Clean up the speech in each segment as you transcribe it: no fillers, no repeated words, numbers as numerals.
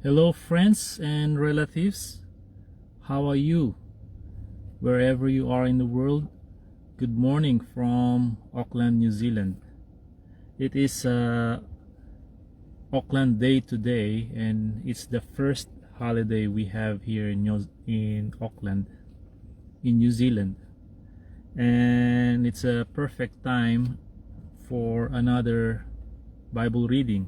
Hello, friends and relatives. How are you? Wherever you are in the world, good morning from Auckland, New Zealand. It is Auckland Day today, and it's the first holiday we have here in Auckland, in New Zealand. And it's a perfect time for another Bible reading.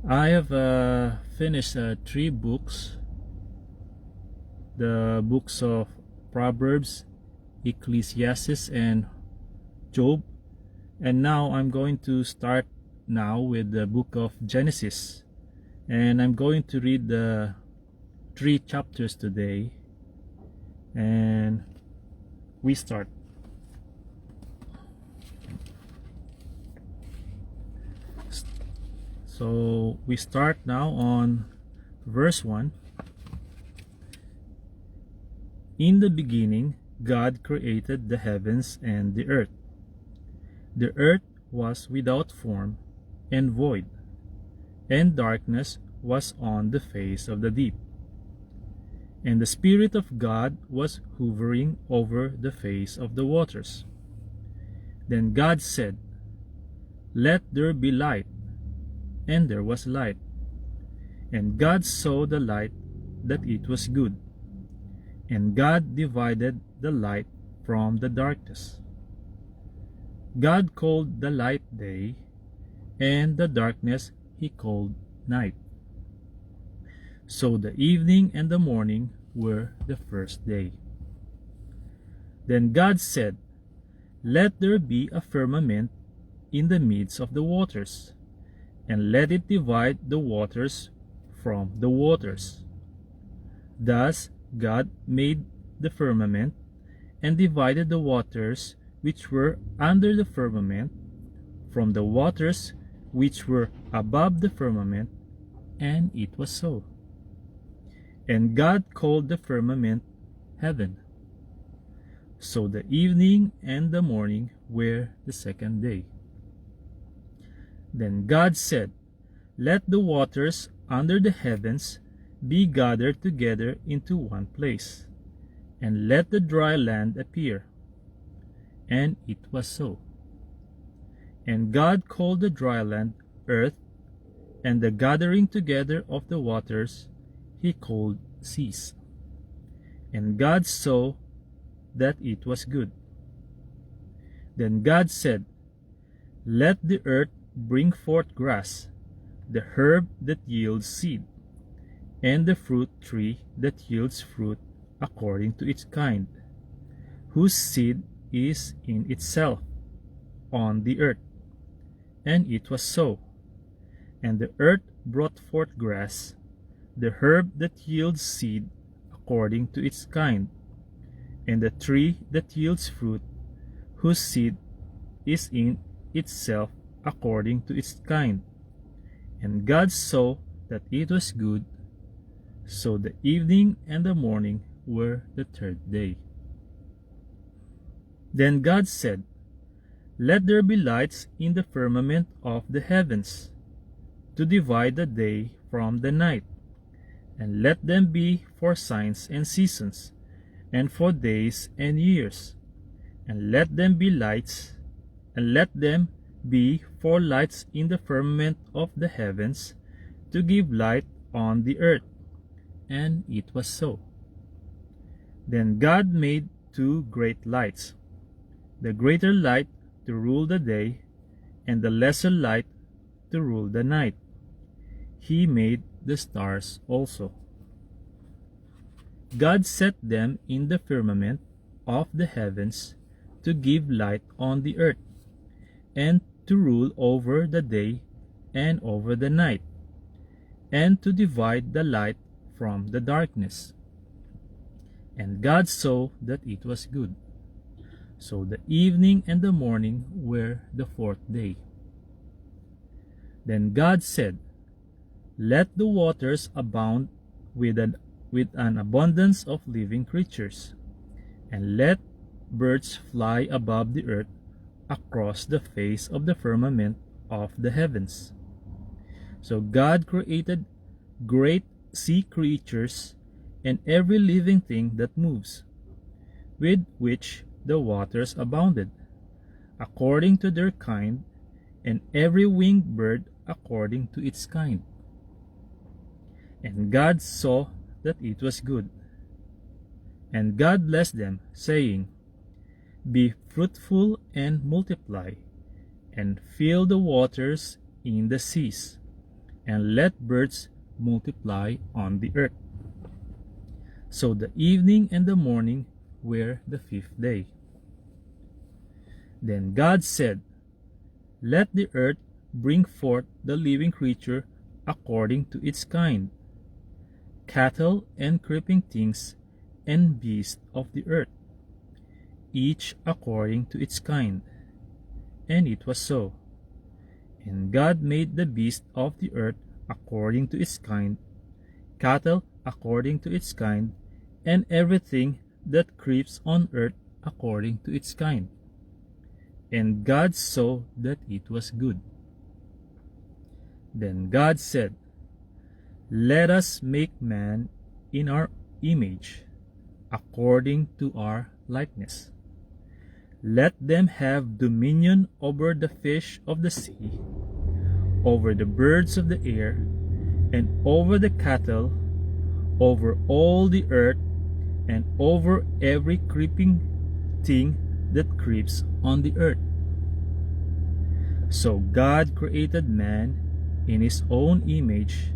I have finished 3 books, the books of Proverbs, Ecclesiastes, and Job, and now I'm going to start now with the book of Genesis, and I'm going to read the 3 chapters today, and we start. So we start now on verse 1. In the beginning, God created the heavens and the earth. The earth was without form and void, and darkness was on the face of the deep. And the Spirit of God was hovering over the face of the waters. Then God said, "Let there be light." And there was light. And God saw the light, that it was good. And God divided the light from the darkness. God called the light day, and the darkness he called night. So the evening and the morning were the first day. Then God said, "Let there be a firmament in the midst of the waters, and let it divide the waters from the waters." Thus God made the firmament, and divided the waters which were under the firmament from the waters which were above the firmament, and it was so. And God called the firmament heaven. So the evening and the morning were the second day. Then God said, "Let the waters under the heavens be gathered together into one place, and let the dry land appear." And it was so. And God called the dry land earth, and the gathering together of the waters he called seas. And God saw that it was good. Then God said, "Let the earth bring forth grass, the herb that yields seed, and the fruit tree that yields fruit according to its kind, whose seed is in itself on the earth." And it was so. And the earth brought forth grass, the herb that yields seed according to its kind, and the tree that yields fruit, whose seed is in itself according to its kind. And God saw that it was good. So the evening and the morning were the third day. Then God said, "Let there be lights in the firmament of the heavens, to divide the day from the night, and let them be for signs and seasons, and for days and years, and let them be lights, and let them be for lights in the firmament of the heavens, to give light on the earth." And it was so. Then God made 2 great lights, the greater light to rule the day, and the lesser light to rule the night. He made the stars also. God set them in the firmament of the heavens to give light on the earth, and to rule over the day and over the night, and to divide the light from the darkness. And God saw that it was good. So the evening and the morning were the fourth day. Then God said, "Let the waters abound with an abundance of living creatures, and let birds fly above the earth across the face of the firmament of the heavens." So God created great sea creatures, and every living thing that moves, with which the waters abounded, according to their kind, and every winged bird according to its kind. And God saw that it was good. And God blessed them, saying, Be fruitful and multiply, and fill the waters in the seas, and let birds multiply on the earth. So the evening and the morning were the fifth day. Then God said, Let the earth bring forth the living creature according to its kind, cattle and creeping things, and beasts of the earth, each according to its kind. And it was so. And God made the beasts of the earth according to its kind, cattle according to its kind, and everything that creeps on earth according to its kind. And God saw that it was good. Then God said, Let us make man in our image, according to our likeness. Let them have dominion over the fish of the sea, over the birds of the air, and over the cattle, over all the earth, and over every creeping thing that creeps on the earth. So God created man in his own image.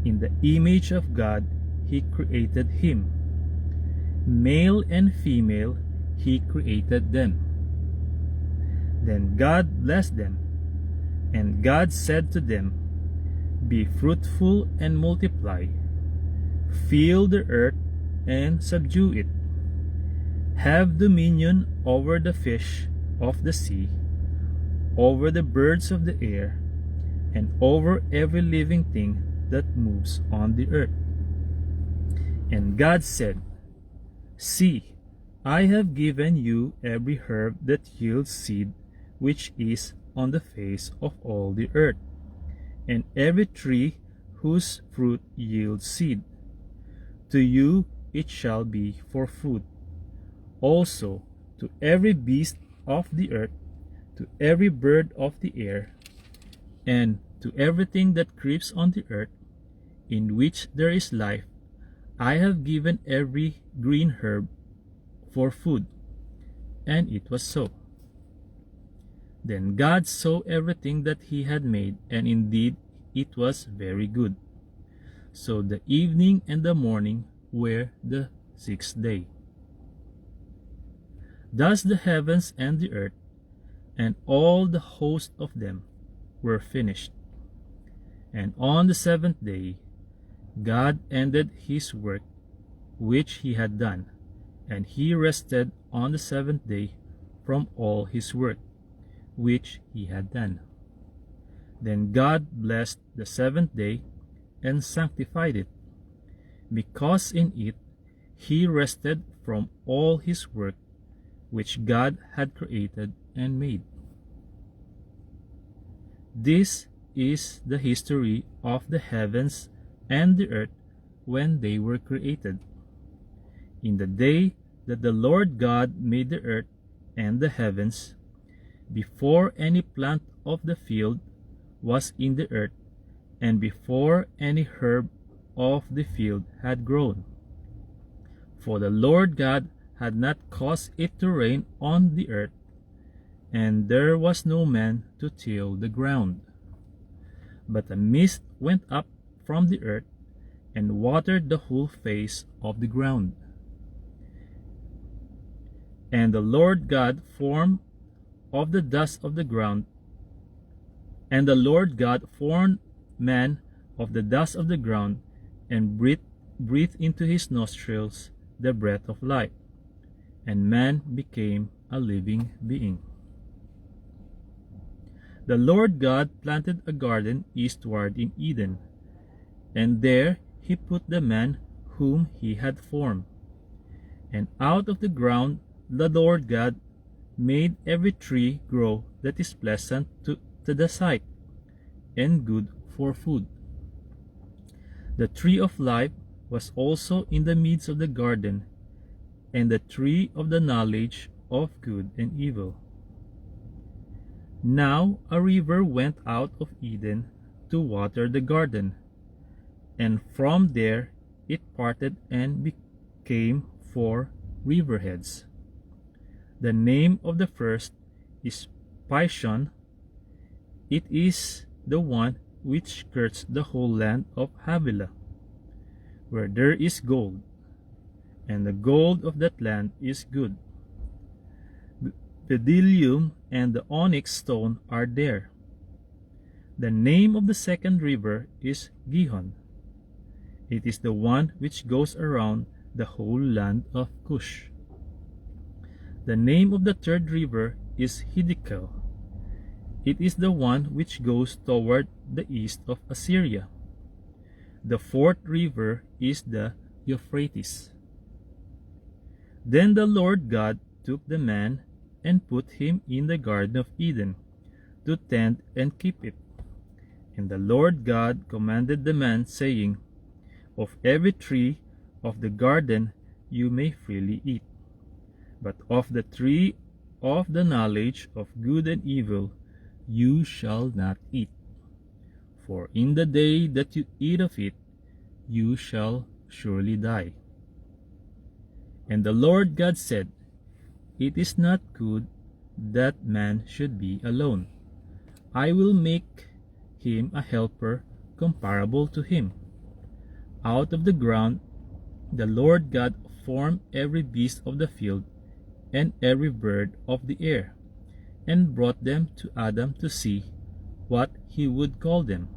In the image of God he created him. Male and female he created them. Then God blessed them, and God said to them, Be fruitful and multiply, fill the earth and subdue it. Have dominion over the fish of the sea, over the birds of the air, and over every living thing that moves on the earth. And God said, See, I have given you every herb that yields seed, which is on the face of all the earth, and every tree whose fruit yields seed. To you it shall be for food. Also to every beast of the earth, to every bird of the air, and to everything that creeps on the earth, in which there is life, I have given every green herb for food. And it was so. Then God saw everything that he had made, and indeed it was very good. So the evening and the morning were the sixth day. Thus the heavens and the earth, and all the host of them, were finished. And on the seventh day God ended his work which he had done, and he rested on the seventh day from all his work which he had done. Then God blessed the seventh day and sanctified it, because in it he rested from all his work which God had created and made. This is the history of the heavens and the earth when they were created. In the day that the Lord God made the earth and the heavens, before any plant of the field was in the earth, and before any herb of the field had grown. For the Lord God had not caused it to rain on the earth, and there was no man to till the ground. But a mist went up from the earth, and watered the whole face of the ground. And the Lord God formed of the dust of the ground, and the Lord God formed man of the dust of the ground, and breathed into his nostrils the breath of life, and man became a living being. The Lord God planted a garden eastward in Eden, and there he put the man whom he had formed. And out of the ground the Lord God made every tree grow that is pleasant to the sight, and good for food. The tree of life was also in the midst of the garden, and the tree of the knowledge of good and evil. Now a river went out of Eden to water the garden, and from there it parted and became 4 riverheads. The name of the first is Pishon. It is the one which skirts the whole land of Havilah, where there is gold, and the gold of that land is good. Bdellium and the onyx stone are there. The name of the second river is Gihon. It is the one which goes around the whole land of Cush. The name of the third river is Hiddekel. It is the one which goes toward the east of Assyria. The fourth river is the Euphrates. Then the Lord God took the man and put him in the Garden of Eden to tend and keep it. And the Lord God commanded the man, saying, Of every tree of the garden you may freely eat, but of the tree of the knowledge of good and evil you shall not eat. For in the day that you eat of it, you shall surely die. And the Lord God said, It is not good that man should be alone. I will make him a helper comparable to him. Out of the ground the Lord God formed every beast of the field and every bird of the air, and brought them to Adam to see what he would call them.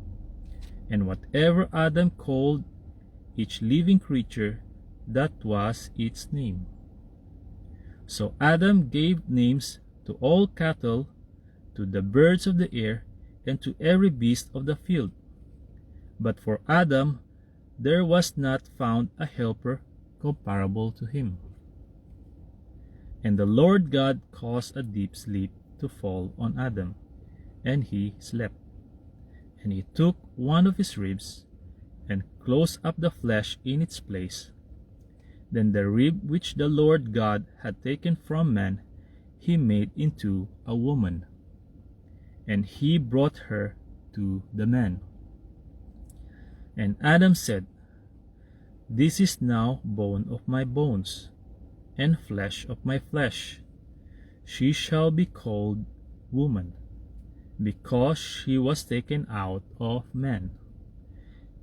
And whatever Adam called each living creature, that was its name. So Adam gave names to all cattle, to the birds of the air, and to every beast of the field. But for Adam there was not found a helper comparable to him. And the Lord God caused a deep sleep to fall on Adam, and he slept. And he took one of his ribs, and closed up the flesh in its place. Then the rib which the Lord God had taken from man, he made into a woman, and he brought her to the man. And Adam said, This is now bone of my bones, and flesh of my flesh. She shall be called woman, because she was taken out of man.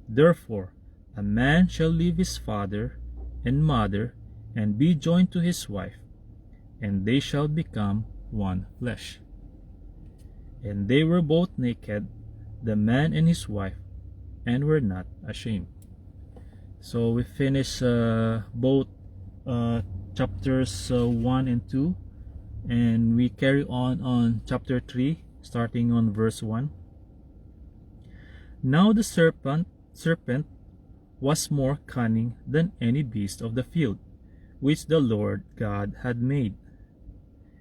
Therefore a man shall leave his father and mother, and be joined to his wife, and they shall become one flesh. And they were both naked, the man and his wife, and were not ashamed. So we finish both chapters 1 and 2, and we carry on chapter 3, starting on verse 1. Now the serpent was more cunning than any beast of the field, which the Lord God had made.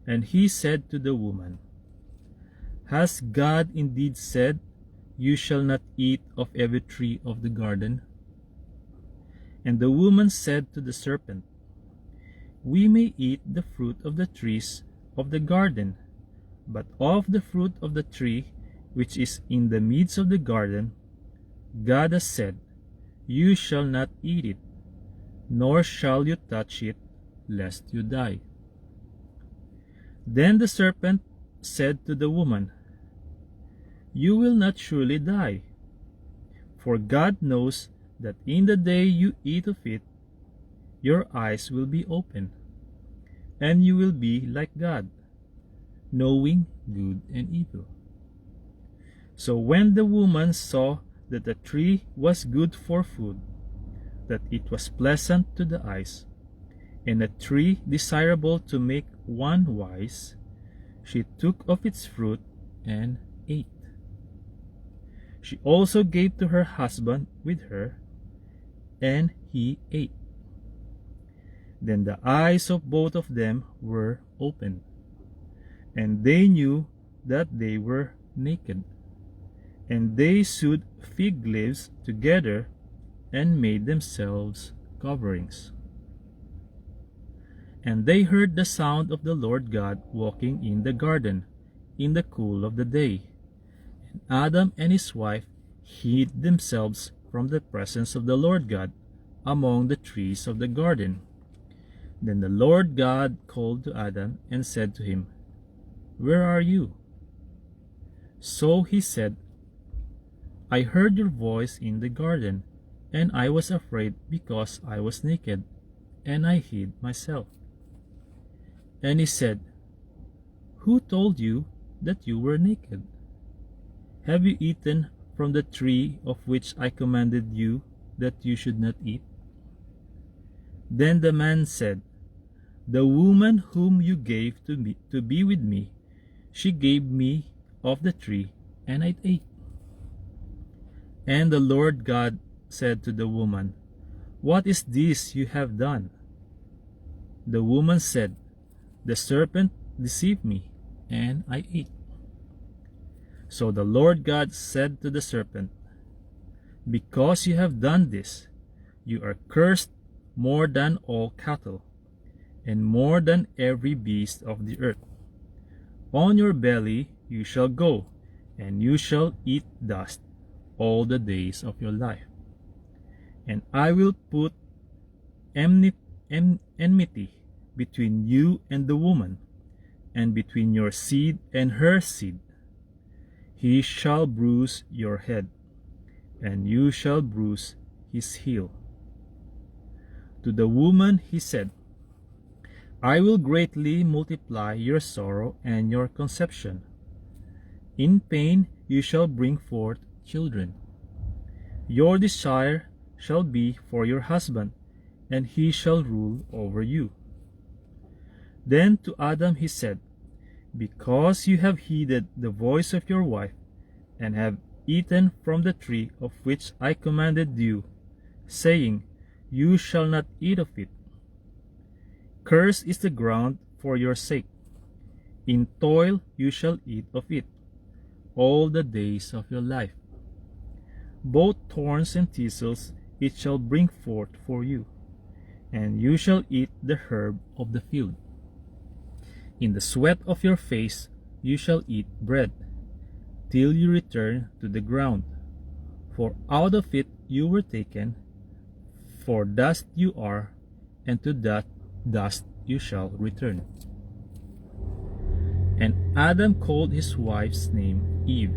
And he said to the woman, Has God indeed said, You shall not eat of every tree of the garden? And the woman said to the serpent, We may eat the fruit of the trees of the garden, but of the fruit of the tree which is in the midst of the garden, God has said, You shall not eat it, nor shall you touch it, lest you die. Then the serpent said to the woman, You will not surely die, for God knows that in the day you eat of it, your eyes will be open, and you will be like God, knowing good and evil. So when the woman saw that the tree was good for food, that it was pleasant to the eyes, and a tree desirable to make one wise, she took of its fruit and ate. She also gave to her husband with her, and he ate. Then the eyes of both of them were opened, and they knew that they were naked. And they sewed fig leaves together and made themselves coverings. And they heard the sound of the Lord God walking in the garden in the cool of the day. And Adam and his wife hid themselves from the presence of the Lord God among the trees of the garden. Then the Lord God called to Adam and said to him, "Where are you?" So he said, "I heard your voice in the garden, and I was afraid because I was naked, and I hid myself." And he said, "Who told you that you were naked? Have you eaten from the tree of which I commanded you that you should not eat?" Then the man said, "The woman whom you gave to be with me, she gave me of the tree, and I ate." And the Lord God said to the woman, "What is this you have done?" The woman said, "The serpent deceived me, and I ate." So the Lord God said to the serpent, "Because you have done this, you are cursed more than all cattle, and more than every beast of the earth. On your belly you shall go, and you shall eat dust all the days of your life. And I will put enmity between you and the woman, and between your seed and her seed. He shall bruise your head, and you shall bruise his heel." To the woman he said, "I will greatly multiply your sorrow and your conception. In pain you shall bring forth children. Your desire shall be for your husband, and he shall rule over you." Then to Adam he said, "Because you have heeded the voice of your wife, and have eaten from the tree of which I commanded you, saying, 'You shall not eat of it,' cursed is the ground for your sake. In toil you shall eat of it all the days of your life. Both thorns and thistles it shall bring forth for you, and you shall eat the herb of the field. In the sweat of your face you shall eat bread, till you return to the ground. For out of it you were taken, for dust you are, and to that dust you shall return." And Adam called his wife's name Eve,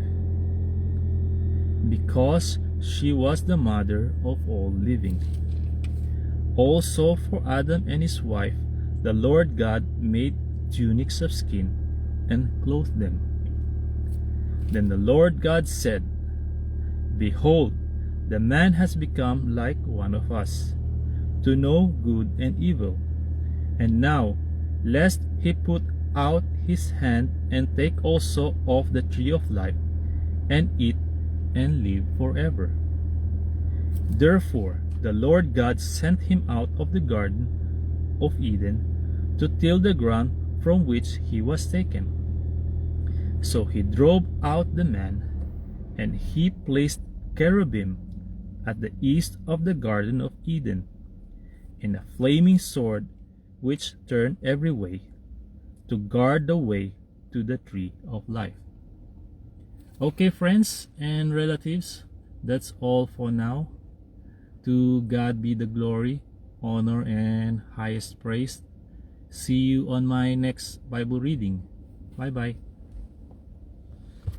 because she was the mother of all living. Also for Adam and his wife the Lord God made tunics of skin and clothed them. Then the Lord God said, "Behold, the man has become like one of us, to know good and evil. And now, lest he put out his hand and take also of the tree of life, and eat and live forever." Therefore the Lord God sent him out of the garden of Eden to till the ground from which he was taken. So he drove out the man, and he placed cherubim at the east of the garden of Eden, and a flaming sword which turned every way, to guard the way to the tree of life. Okay, friends and relatives, that's all for now. To God be the glory, honor, and highest praise. See you on my next Bible reading. Bye bye.